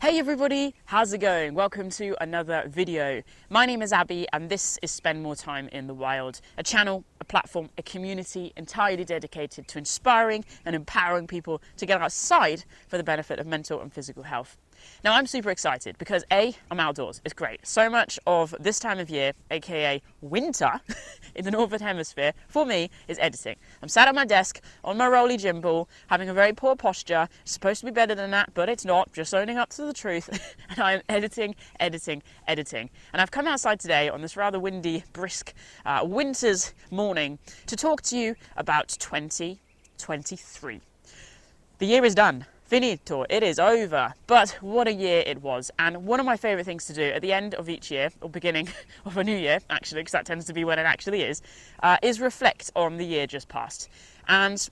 Hey everybody, how's it going? Welcome to another video. My name is Abbie and this is Spend More Time in the Wild, a channel, a platform, a community entirely dedicated to inspiring and empowering people to get outside for the benefit of mental and physical health. Now I'm super excited because A, I'm outdoors, it's great. So much of this time of year, aka winter, in the Northern Hemisphere, for me, is editing. I'm sat at my desk on my rolly gym ball, having a very poor posture. It's supposed to be better than that, but it's not, just owning up to the truth. And I'm editing. And I've come outside today on this rather windy, brisk winter's morning to talk to you about 2023. The year is done. Finito, it is over, but what a year it was. And one of my favourite things to do at the end of each year, or beginning of a new year, actually, because that tends to be when it actually is reflect on the year just past. And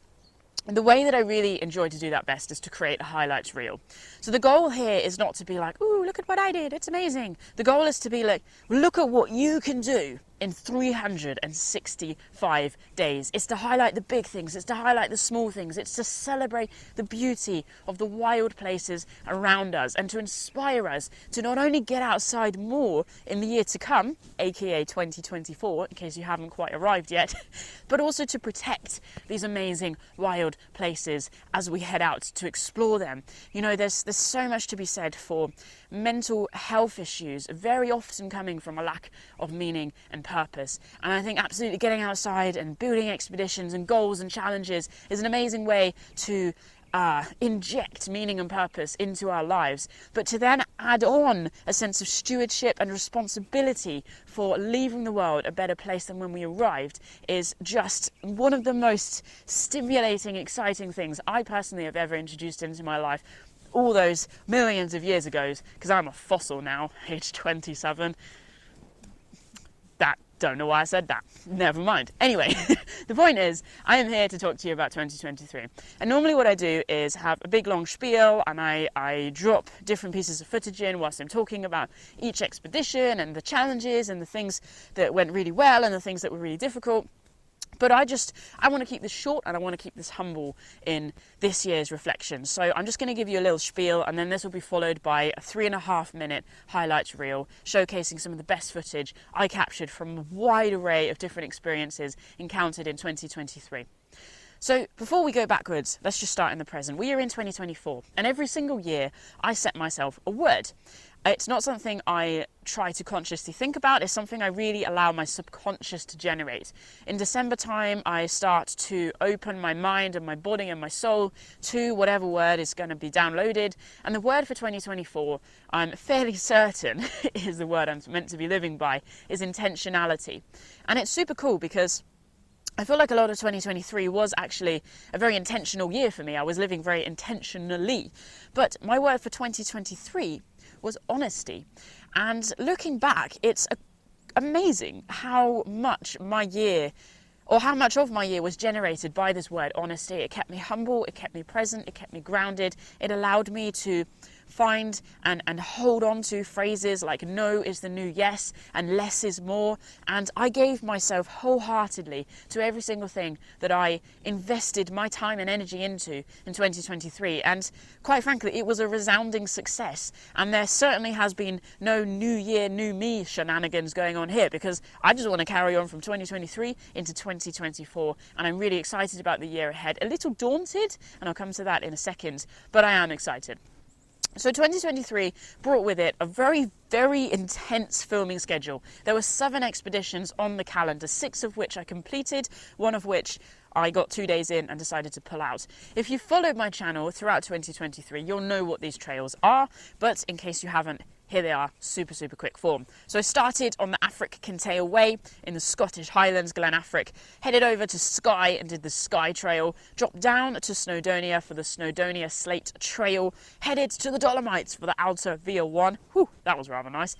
the way that I really enjoy to do that best is to create a highlights reel. So the goal here is not to be like, ooh, look at what I did, it's amazing. The goal is to be like, look at what you can do in 365 days. It's to highlight the big things, it's to highlight the small things, it's to celebrate the beauty of the wild places around us and to inspire us to not only get outside more in the year to come, aka 2024, in case you haven't quite arrived yet, but also to protect these amazing wild places as we head out to explore them. You know, there's so much to be said for mental health issues, very often coming from a lack of meaning and purpose. And I think absolutely getting outside and building expeditions and goals and challenges is an amazing way to inject meaning and purpose into our lives, but to then add on a sense of stewardship and responsibility for leaving the world a better place than when we arrived is just one of the most stimulating, exciting things I personally have ever introduced into my life all those millions of years ago, because I'm a fossil now, age 27. Don't know why I said that. Never mind. Anyway, the point is, I am here to talk to you about 2023. And normally what I do is have a big long spiel and I drop different pieces of footage in whilst I'm talking about each expedition and the challenges and the things that went really well and the things that were really difficult. But I want to keep this short and I want to keep this humble in this year's reflection. So I'm just going to give you a little spiel and then this will be followed by a 3.5-minute highlights reel showcasing some of the best footage I captured from a wide array of different experiences encountered in 2023. So before we go backwards, let's just start in the present. We are in 2024 and every single year I set myself a word. It's not something I try to consciously think about, it's something I really allow my subconscious to generate. In December time, I start to open my mind and my body and my soul to whatever word is going to be downloaded. And the word for 2024, I'm fairly certain is the word I'm meant to be living by, is intentionality. And it's super cool because I feel like a lot of 2023 was actually a very intentional year for me. I was living very intentionally. But my word for 2023 was honesty. And looking back, it's amazing how much of my year was generated by this word honesty. It kept me humble, it kept me present, it kept me grounded. It allowed me to find and hold on to phrases like no is the new yes and less is more. And I gave myself wholeheartedly to every single thing that I invested my time and energy into in 2023. And quite frankly, it was a resounding success. And there certainly has been no new year, new me shenanigans going on here, because I just want to carry on from 2023 into 2024. And I'm really excited about the year ahead. A little daunted, and I'll come to that in a second, but I am excited. So 2023 brought with it a very, very intense filming schedule. There were 7 expeditions on the calendar, 6 of which I completed, 1 of which I got 2 days in and decided to pull out. If you followed my channel throughout 2023, you'll know what these trails are, but in case you haven't, here they are, super quick form. So I started on the Afric Kintail Way in the Scottish Highlands, Glen Affric, headed over to Skye and did the Skye Trail, dropped down to Snowdonia for the Snowdonia Slate Trail, headed to the Dolomites for the Alta Via 1, whew, that was rather nice.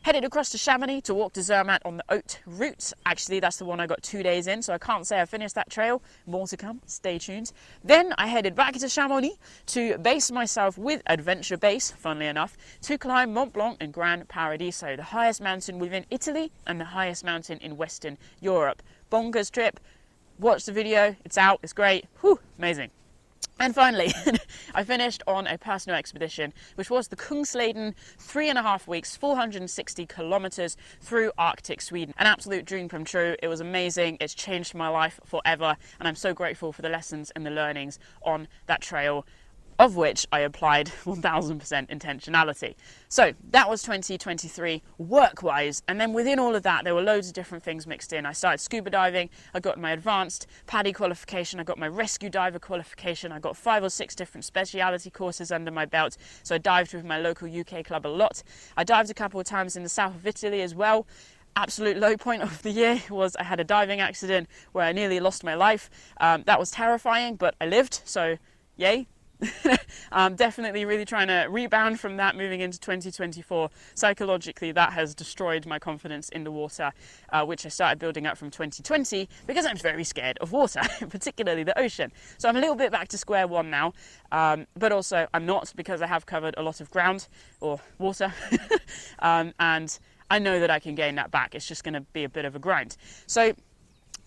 Headed across to Chamonix to walk to Zermatt on the Haute route. Actually, that's the one I got 2 days in, so I can't say I finished that trail. More to come, stay tuned. Then I headed back to Chamonix to base myself with Adventure Base, funnily enough, to climb Mont Blanc and Gran Paradiso, the highest mountain within Italy and the highest mountain in Western Europe. Bonkers trip. Watch the video, it's out, it's great. Whew, amazing. And finally, I finished on a personal expedition, which was the Kungsleden, 3.5 weeks, 460 kilometers through Arctic Sweden. An absolute dream come true. It was amazing. It's changed my life forever. And I'm so grateful for the lessons and the learnings on that trail, of which I applied 1000% intentionality. So that was 2023 work-wise, and then within all of that there were loads of different things mixed in. I started scuba diving, I got my advanced PADI qualification, I got my rescue diver qualification, I got 5 or 6 different speciality courses under my belt, so I dived with my local UK club a lot. I dived a couple of times in the south of Italy as well. Absolute low point of the year was I had a diving accident where I nearly lost my life. That was terrifying, but I lived, so yay. I'm definitely really trying to rebound from that moving into 2024. Psychologically, that has destroyed my confidence in the water, which I started building up from 2020 because I'm very scared of water, particularly the ocean. So I'm a little bit back to square one now, but also I'm not, because I have covered a lot of ground or water and I know that I can gain that back. It's just going to be a bit of a grind. So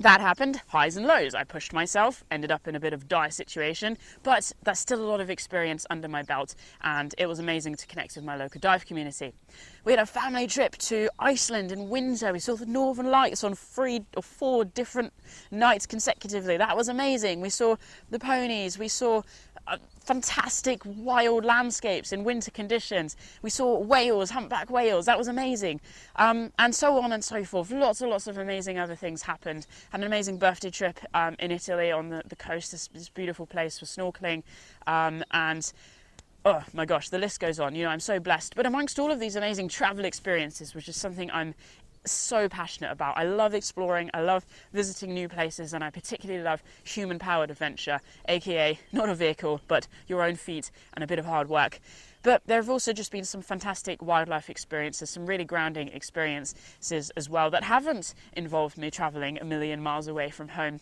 that happened, highs and lows. I pushed myself, ended up in a bit of dire situation, but that's still a lot of experience under my belt, and it was amazing to connect with my local dive community. We had a family trip to Iceland in winter. We saw the Northern Lights on 3 or 4 different nights consecutively. That was amazing. We saw the ponies, we saw fantastic wild landscapes in winter conditions. We saw whales, humpback whales. That was amazing. And so on and so forth. Lots and lots of amazing other things happened. Had an amazing birthday trip in Italy on the coast, this beautiful place for snorkeling. And oh my gosh, the list goes on. You know, I'm so blessed. But amongst all of these amazing travel experiences, which is something I'm so passionate about. I love exploring, I love visiting new places, and I particularly love human-powered adventure, aka not a vehicle, but your own feet and a bit of hard work. But there have also just been some fantastic wildlife experiences, some really grounding experiences as well that haven't involved me travelling a million miles away from home.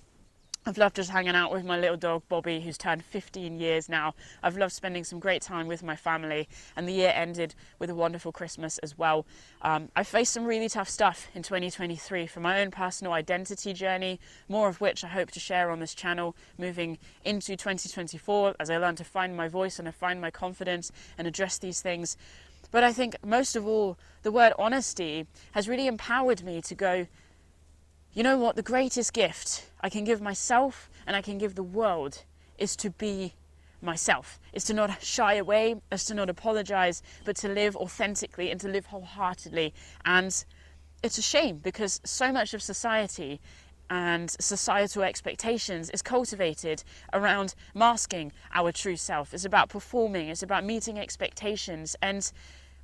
I've loved just hanging out with my little dog Bobby, who's turned 15 years now. I've loved spending some great time with my family, and the year ended with a wonderful Christmas as well. I faced some really tough stuff in 2023 for my own personal identity journey, more of which I hope to share on this channel moving into 2024 as I learn to find my voice and I find my confidence and address these things. But I think most of all, the word honesty has really empowered me to go, you know what, the greatest gift I can give myself and I can give the world is to be myself, is to not shy away, is to not apologize, but to live authentically and to live wholeheartedly. And it's a shame because so much of society and societal expectations is cultivated around masking our true self. It's about performing, it's about meeting expectations, and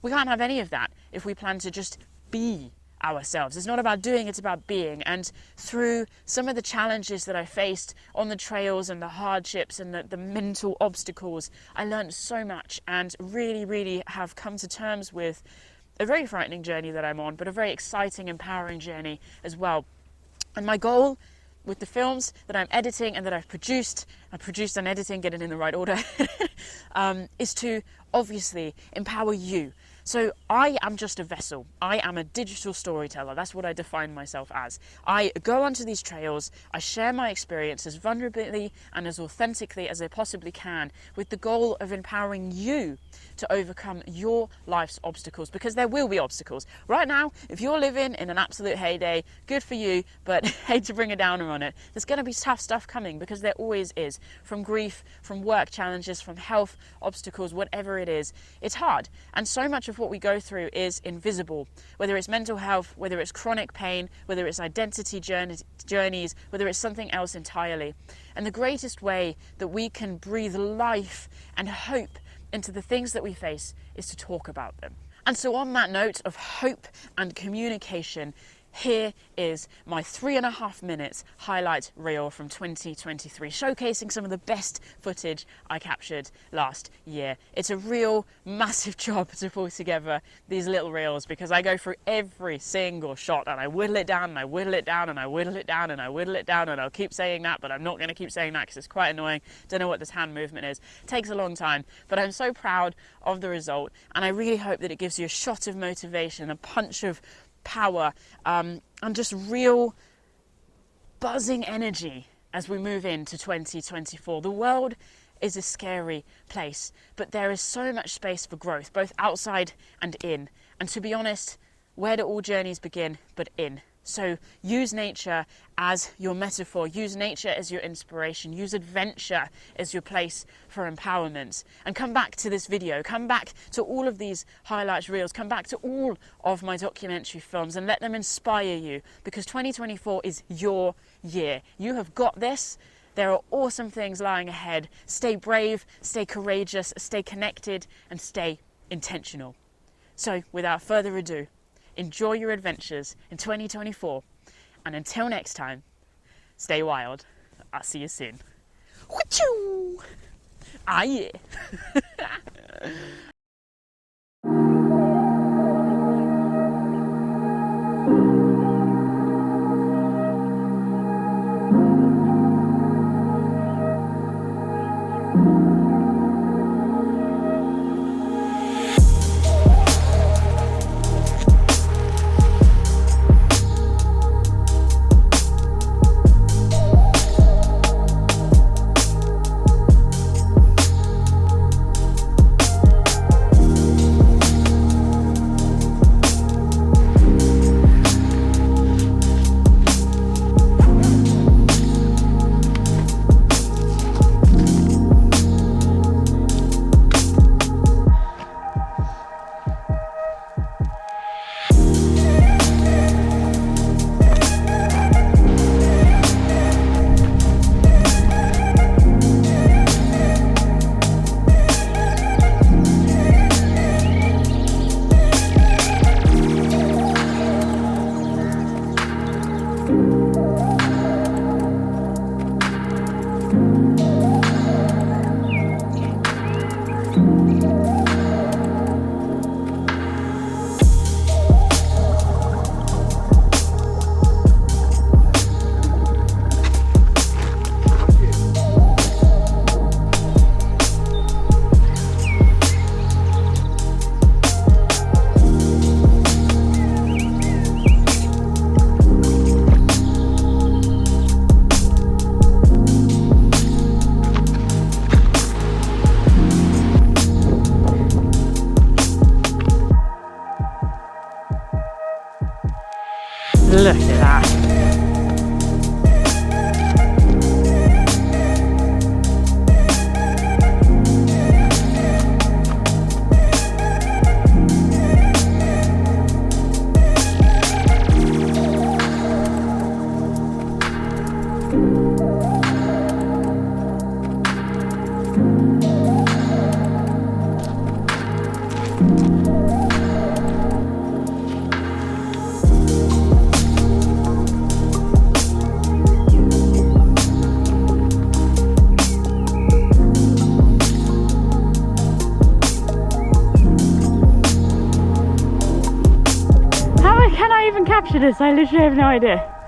we can't have any of that if we plan to just be ourselves. It's not about doing, it's about being. And through some of the challenges that I faced on the trails and the hardships and the mental obstacles, I learned so much and really have come to terms with a very frightening journey that I'm on, but a very exciting, empowering journey as well. And my goal with the films that I'm editing and that I've produced and editing, get it in the right order, is to obviously empower you. So I am just a vessel. I am a digital storyteller. That's what I define myself as. I go onto these trails, I share my experience as vulnerably and as authentically as I possibly can, with the goal of empowering you to overcome your life's obstacles, because there will be obstacles. Right now, if you're living in an absolute heyday, good for you, but hate to bring a downer on it. There's going to be tough stuff coming, because there always is. From grief, from work challenges, from health obstacles, whatever it is. It's hard. And so much of what we go through is invisible, whether it's mental health, whether it's chronic pain, whether it's identity journeys, whether it's something else entirely. And the greatest way that we can breathe life and hope into the things that we face is to talk about them. And so on that note of hope and communication, here is my 3.5 minutes highlight reel from 2023, showcasing some of the best footage I captured last year. It's a real massive job to pull together these little reels, because I go through every single shot and I whittle it down and I whittle it down and I whittle it down and I whittle it down, and I'll keep saying that, but I'm not going to keep saying that because it's quite annoying. Don't know what this hand movement is. It takes a long time, but I'm so proud of the result, and I really hope that it gives you a shot of motivation, a punch of power, and just real buzzing energy as we move into 2024. The world is a scary place, but there is so much space for growth, both outside and in. And to be honest, where do all journeys begin but in? So use nature as your metaphor, use nature as your inspiration, use adventure as your place for empowerment. And come back to this video, come back to all of these highlights reels, come back to all of my documentary films and let them inspire you, because 2024 is your year. You have got this. There are awesome things lying ahead. Stay brave, stay courageous, stay connected, and stay intentional. So without further ado, enjoy your adventures in 2024, and until next time, stay wild. I'll see you soon. Wachoo! Ah yeah! Look at that. How can I even capture this? I literally have no idea.